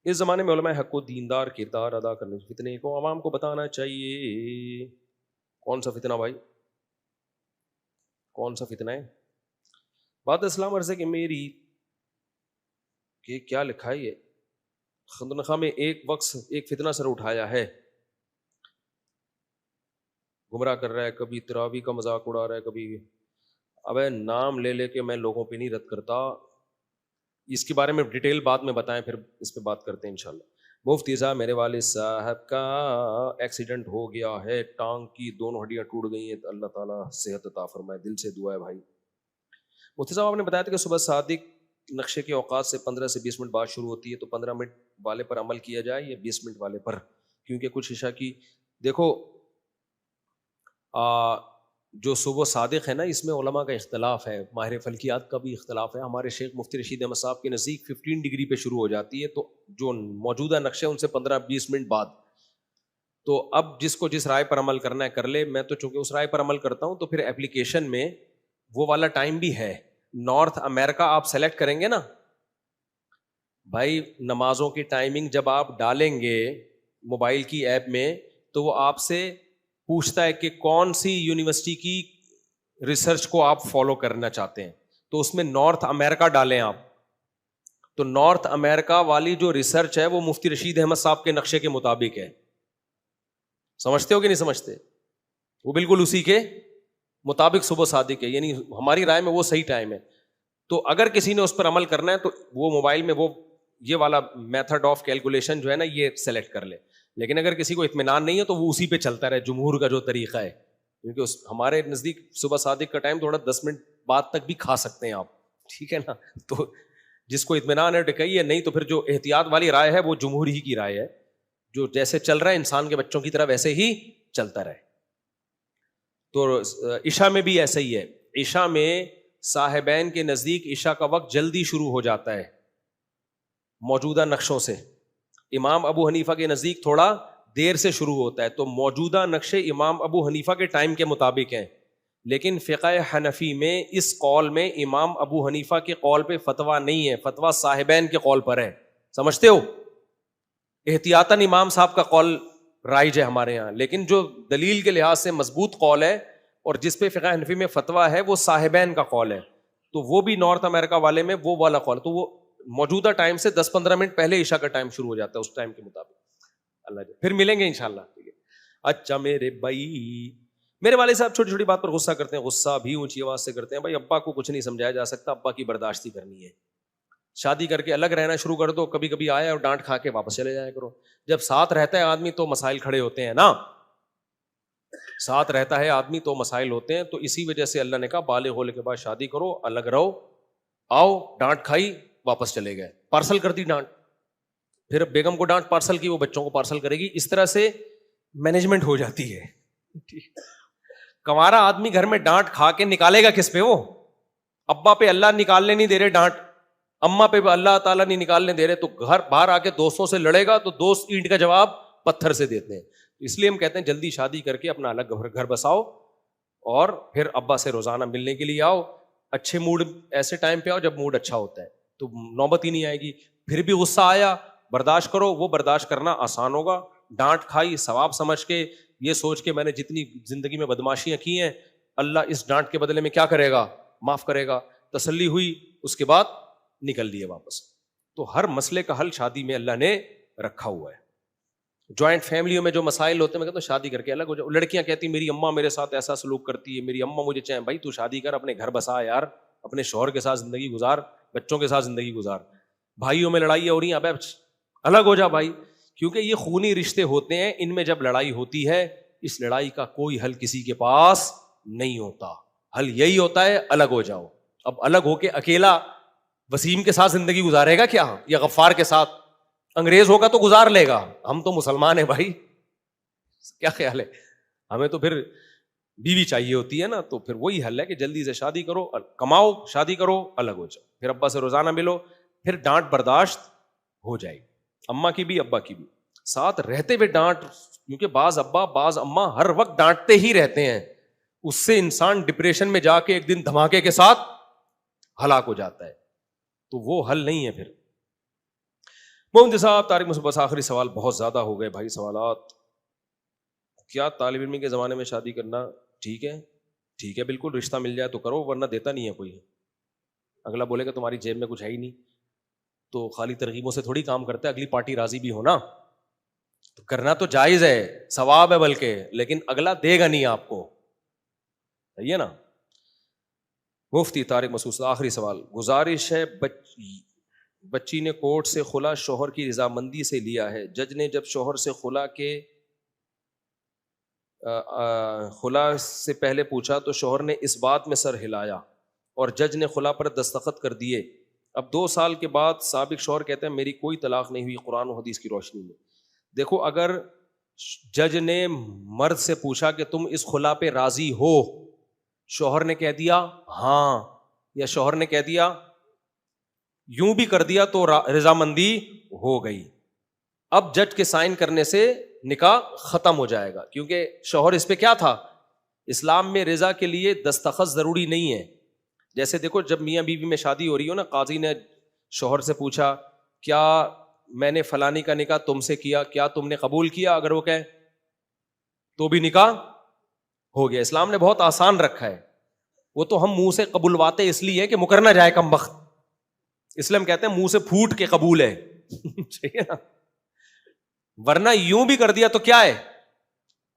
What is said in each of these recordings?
اس زمانے میں علماء حق کو دیندار کردار ادا کرنے فتنے کو عوام کو بتانا چاہیے. کون سا فتنہ بھائی؟ کون سا فتنہ ہے؟ بات اسلام عرض ہے کہ میری کہ کیا لکھا ہے یہ خندنخواہ میں ایک وقت ایک فتنہ سر اٹھایا ہے، گمراہ کر رہا ہے، کبھی تراوی کا مذاق اڑا رہا ہے، کبھی ابے نام لے لے کے میں لوگوں پہ نہیں رد کرتا، اس کے بارے میں ڈیٹیل بعد میں بتائیں، پھر اس پہ بات کرتے ہیں انشاءاللہ. مفتی صاحب میرے والد صاحب کا ایکسیڈنٹ ہو گیا ہے، ٹانگ کی دونوں ہڈیاں ٹوٹ گئی ہیں، اللہ تعالیٰ صحت عطا فرمائے، دل سے دعا ہے بھائی. مفتی صاحب آپ نے بتایا تھا کہ صبح صادق نقشے کے اوقات سے 15 سے 20 منٹ بعد شروع ہوتی ہے، تو 15 منٹ والے پر عمل کیا جائے یا 20 منٹ والے پر؟ کیونکہ کچھ عشاء کی دیکھو جو صبح صادق ہے نا، اس میں علماء کا اختلاف ہے، ماہر فلکیات کا بھی اختلاف ہے. ہمارے شیخ مفتی رشید احمد صاحب کے نزدیک 15 ڈگری پہ شروع ہو جاتی ہے، تو جو موجودہ نقشے ان سے 15-20 منٹ بعد. تو اب جس کو جس رائے پر عمل کرنا ہے کر لے. میں تو چونکہ اس رائے پر عمل کرتا ہوں تو پھر اپلیکیشن میں وہ والا ٹائم بھی ہے. نارتھ امریکہ آپ سلیکٹ کریں گے نا بھائی، نمازوں کی ٹائمنگ جب آپ ڈالیں گے موبائل کی ایپ میں تو وہ آپ سے پوچھتا ہے کہ کون سی یونیورسٹی کی ریسرچ کو آپ فالو کرنا چاہتے ہیں، تو اس میں نارتھ امریکہ ڈالیں آپ. تو نارتھ امریکہ والی جو ریسرچ ہے وہ مفتی رشید احمد صاحب کے نقشے کے مطابق ہے. سمجھتے ہو کہ نہیں سمجھتے؟ وہ بالکل اسی کے مطابق صبح صادق ہے، یعنی ہماری رائے میں وہ صحیح ٹائم ہے. تو اگر کسی نے اس پر عمل کرنا ہے تو وہ موبائل میں وہ یہ والا میتھڈ آف کیلکولیشن جو ہے نا یہ سلیکٹ کر لے. لیکن اگر کسی کو اطمینان نہیں ہے تو وہ اسی پہ چلتا رہے، جمہور کا جو طریقہ ہے. کیونکہ ہمارے نزدیک صبح صادق کا ٹائم تھوڑا 10 منٹ بعد تک بھی کھا سکتے ہیں آپ، ٹھیک ہے نا. تو جس کو اطمینان ہے ٹکائیے، نہیں تو پھر جو احتیاط والی رائے ہے وہ جمہور ہی کی رائے ہے، جو جیسے چل رہا ہے انسان کے بچوں کی طرح ویسے ہی چلتا رہے. تو عشاء میں بھی ایسا ہی ہے. عشاء میں صاحبین کے نزدیک عشاء کا وقت جلدی شروع ہو جاتا ہے موجودہ نقشوں سے. امام ابو حنیفہ کے نزدیک تھوڑا دیر سے شروع ہوتا ہے. تو موجودہ نقشے امام ابو حنیفہ کے ٹائم کے مطابق ہیں، لیکن فقہ حنفی میں اس قول میں امام ابو حنیفہ کے قول پہ فتویٰ نہیں ہے، فتویٰ صاحبین کے قول پر ہے. سمجھتے ہو؟ احتیاطاً امام صاحب کا قول رائج ہے ہمارے ہاں، لیکن جو دلیل کے لحاظ سے مضبوط قول ہے اور جس پہ فقہ حنفی میں فتویٰ ہے وہ صاحبین کا قول ہے. تو وہ بھی نارتھ امریکہ والے میں وہ والا قول، تو وہ موجودہ ٹائم سے 10-15 منٹ پہلے عشاء کا ٹائم شروع ہو جاتا ہے اس ٹائم کے مطابق. اللہ جی پھر ملیں گے انشاءاللہ. ٹھیک ہے. اچھا میرے بھائی، میرے والد صاحب چھوٹی چھوٹی بات پر غصہ کرتے ہیں، غصہ بھی اونچی آواز سے کرتے ہیں. بھائی ابا کو کچھ نہیں سمجھایا جا سکتا، ابا کی برداشتی کرنی ہے. شادی کر کے الگ رہنا شروع کر دو، کبھی کبھی آیا اور ڈانٹ کھا کے واپس چلے جایا کرو. جب ساتھ رہتا ہے آدمی تو مسائل کھڑے ہوتے ہیں نا، ساتھ رہتا ہے آدمی تو مسائل ہوتے ہیں. تو اسی وجہ سے اللہ نے کہا بالغ ہونے کے بعد شادی کرو، الگ رہو. آؤ ڈانٹ کھائی واپس چلے گئے، پارسل کر دی ڈانٹ، پھر بیگم کو ڈانٹ پارسل کی، وہ بچوں کو پارسل کرے گی. اس طرح سے مینجمنٹ ہو جاتی ہے. کنوارا آدمی گھر میں ڈانٹ کھا کے نکالے گا کس پہ؟ وہ ابا پہ اللہ نکالنے نہیں دے رہے ڈانٹ، اما پہ اللہ تعالیٰ نہیں نکالنے دے رہے، تو گھر باہر آ کے دوستوں سے لڑے گا تو دوست اینٹ کا جواب پتھر سے دیتے ہیں. اس لیے ہم کہتے ہیں جلدی شادی کر کے اپنا الگ گھر بساؤ اور پھر ابا سے روزانہ ملنے کے لیے آؤ. اچھے موڈ ایسے ٹائم پہ آؤ جب موڈ اچھا ہوتا ہے، تو نوبت ہی نہیں آئے گی. پھر بھی غصہ آیا برداشت کرو، وہ برداشت کرنا آسان ہوگا. ڈانٹ کھائی ثواب سمجھ کے، یہ سوچ کے میں نے جتنی زندگی میں بدماشیاں کی ہیں اللہ اس ڈانٹ کے بدلے میں کیا کرے گا؟ معاف کرے گا. تسلی ہوئی، اس کے بعد نکل لیے واپس. تو ہر مسئلے کا حل شادی میں اللہ نے رکھا ہوا ہے. جوائنٹ فیملیوں میں جو مسائل ہوتے ہیں میں کہتا ہوں شادی کر کے الگ ہو جاؤ. لڑکیاں کہتی میری اماں میرے ساتھ ایسا سلوک کرتی ہے، میری اماں مجھے چاہیں. بھائی تو شادی کر، اپنے گھر بسا یار، اپنے شوہر کے ساتھ زندگی گزار، بچوں کے ساتھ زندگی گزار. بھائیوں میں لڑائی ہو رہی ہیں، اب الگ ہو جا بھائی. کیونکہ یہ خونی رشتے ہوتے ہیں، ان میں جب لڑائی ہوتی ہے اس لڑائی کا کوئی حل کسی کے پاس نہیں ہوتا. حل یہی ہوتا ہے الگ ہو جاؤ. اب الگ ہو کے اکیلا وسیم کے ساتھ زندگی گزارے گا کیا، یا غفار کے ساتھ؟ انگریز ہوگا تو گزار لے گا، ہم تو مسلمان ہیں بھائی. کیا خیال ہے؟ ہمیں تو پھر بیوی چاہیے ہوتی ہے نا. تو پھر وہی حل ہے کہ جلدی سے شادی کرو، کماؤ، شادی کرو، الگ ہو جاؤ. پھر ابا سے روزانہ ملو، پھر ڈانٹ برداشت ہو جائے گی، اماں کی بھی ابا کی بھی. ساتھ رہتے ہوئے ڈانٹ، کیونکہ بعض ابا بعض اماں ہر وقت ڈانٹتے ہی رہتے ہیں، اس سے انسان ڈپریشن میں جا کے ایک دن دھماکے کے ساتھ ہلاک ہو جاتا ہے. تو وہ حل نہیں ہے. پھر محمد صاحب طارق مصطفیٰ، بس آخری سوال، بہت زیادہ ہو گئے بھائی سوالات. کیا طالب علم کے زمانے میں شادی کرنا ٹھیک ہے؟ ٹھیک ہے بالکل، رشتہ مل جائے تو کرو، ورنہ دیتا نہیں ہے کوئی. اگلا بولے گا تمہاری جیب میں کچھ ہے ہی نہیں، تو خالی ترغیبوں سے تھوڑی کام کرتے، اگلی پارٹی راضی بھی ہونا. تو کرنا تو جائز ہے، ثواب ہے بلکہ، لیکن اگلا دے گا نہیں آپ کو. صحیح ہے نا. مفتی طارق مسعود، آخری سوال. گزارش ہے، بچی نے کورٹ سے خلا شوہر کی رضامندی سے لیا ہے. جج نے جب شوہر سے خلا سے پہلے پوچھا تو شوہر نے اس بات میں سر ہلایا اور جج نے خلا پر دستخط کر دیے. اب 2 سال کے بعد سابق شوہر کہتے ہیں میری کوئی طلاق نہیں ہوئی قرآن و حدیث کی روشنی میں. دیکھو، اگر جج نے مرد سے پوچھا کہ تم اس خلا پہ راضی ہو، شوہر نے کہہ دیا ہاں، یا شوہر نے کہہ دیا یوں بھی کر دیا، تو رضامندی ہو گئی. اب جج کے سائن کرنے سے نکاح ختم ہو جائے گا، کیونکہ شوہر اس پہ کیا تھا. اسلام میں رضا کے لیے دستخط ضروری نہیں ہے. جیسے دیکھو، جب میاں بیوی میں شادی ہو رہی ہو نا، قاضی نے شوہر سے پوچھا کیا میں نے فلانی کا نکاح تم سے کیا، کیا تم نے قبول کیا؟ اگر وہ کہے تو بھی نکاح ہو گیا. اسلام نے بہت آسان رکھا ہے. وہ تو ہم منہ سے قبولواتے اس لیے کہ مکر نہ جائے کم بخت، اس لیے ہم کہتے ہیں منہ سے پھوٹ کے قبول ہے. ٹھیک ہے نا. ورنہ یوں بھی کر دیا تو کیا ہے،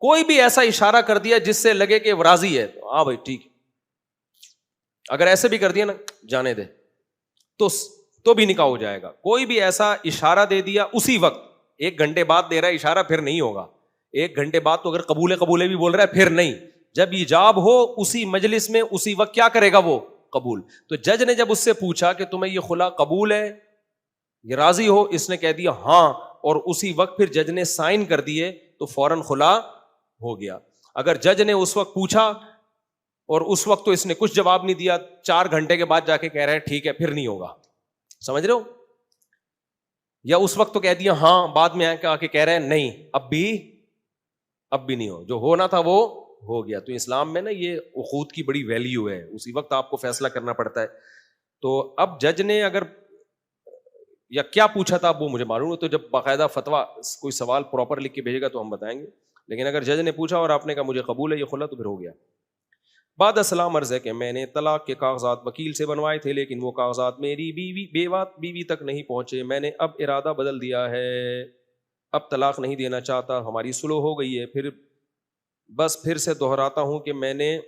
کوئی بھی ایسا اشارہ کر دیا جس سے لگے کہ راضی ہے، ہاں بھائی ٹھیک. اگر ایسے بھی کر دیا نا جانے دے، تو بھی نکاح ہو جائے گا. کوئی بھی ایسا اشارہ دے دیا اسی وقت، 1 گھنٹے بعد دے رہا ہے اشارہ، پھر نہیں ہوگا. 1 گھنٹے بعد تو اگر قبولے بھی بول رہا ہے پھر نہیں. جب ایجاب ہو اسی مجلس میں اسی وقت کیا کرے گا وہ؟ قبول. تو جج نے جب اس سے پوچھا کہ تمہیں یہ خلا قبول ہے، یہ راضی ہو، اس نے کہہ دیا ہاں، اور اسی وقت پھر جج نے سائن کر دیے تو فوراً خلا ہو گیا. اگر جج نے اس وقت پوچھا اور اس وقت تو اس نے کچھ جواب نہیں دیا، 4 گھنٹے کے بعد جا کے کہہ رہے ہیں ٹھیک ہے، پھر نہیں ہوگا. سمجھ رہے ہو؟ یا اس وقت تو کہہ دیا ہاں، بعد میں آ کے کہہ رہے ہیں نہیں، اب بھی نہیں ہو. جو ہونا تھا وہ ہو گیا. تو اسلام میں نا یہ عقود کی بڑی ویلیو ہے، اسی وقت آپ کو فیصلہ کرنا پڑتا ہے. تو اب جج نے اگر یا کیا پوچھا تھا وہ مجھے معلوم ہے، تو جب باقاعدہ فتویٰ کوئی سوال پراپر لکھ کے بھیجے گا تو ہم بتائیں گے. لیکن اگر جج نے پوچھا اور آپ نے کہا مجھے قبول ہے یہ خلا، تو پھر ہو گیا. بعد السلام عرض ہے کہ میں نے طلاق کے کاغذات وکیل سے بنوائے تھے، لیکن وہ کاغذات میری بیوی تک نہیں پہنچے. میں نے اب ارادہ بدل دیا ہے، اب طلاق نہیں دینا چاہتا، ہماری صلح ہو گئی ہے. پھر سے دہراتا ہوں کہ میں نے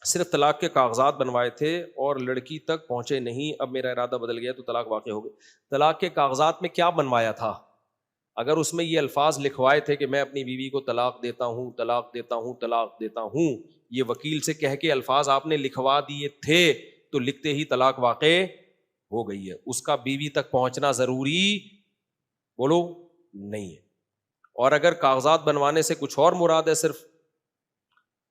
صرف طلاق کے کاغذات بنوائے تھے اور لڑکی تک پہنچے نہیں. اب میرا ارادہ بدل گیا تو طلاق واقع ہو گئی. طلاق کے کاغذات میں کیا بنوایا تھا؟ اگر اس میں یہ الفاظ لکھوائے تھے کہ میں اپنی بیوی کو طلاق دیتا ہوں، طلاق دیتا ہوں، طلاق دیتا ہوں، یہ وکیل سے کہہ کے الفاظ آپ نے لکھوا دیے تھے، تو لکھتے ہی طلاق واقع ہو گئی ہے. اس کا بیوی تک پہنچنا ضروری بولو نہیں ہے. اور اگر کاغذات بنوانے سے کچھ اور مراد ہے صرف،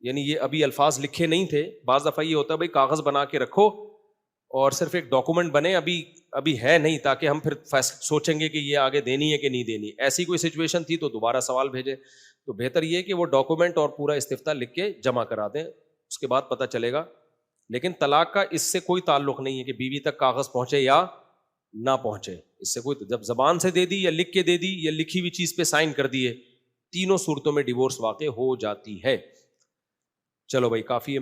یعنی یہ ابھی الفاظ لکھے نہیں تھے، بعض دفعہ یہ ہوتا ہے بھائی کاغذ بنا کے رکھو اور صرف ایک ڈاکومنٹ بنے، ابھی ہے نہیں، تاکہ ہم پھر سوچیں گے کہ یہ آگے دینی ہے کہ نہیں دینی. ایسی کوئی سچویشن تھی تو دوبارہ سوال بھیجے. تو بہتر یہ کہ وہ ڈاکومنٹ اور پورا استفتاء لکھ کے جمع کرا دیں، اس کے بعد پتہ چلے گا. لیکن طلاق کا اس سے کوئی تعلق نہیں ہے کہ بیوی تک کاغذ پہنچے یا نہ پہنچے. اس سے کوئی، جب زبان سے دے دی یا لکھ کے دے دی یا لکھی ہوئی چیز پہ سائن کر دیے، تینوں صورتوں میں ڈیورس واقع ہو جاتی ہے. چلو بھائی کافی ہے.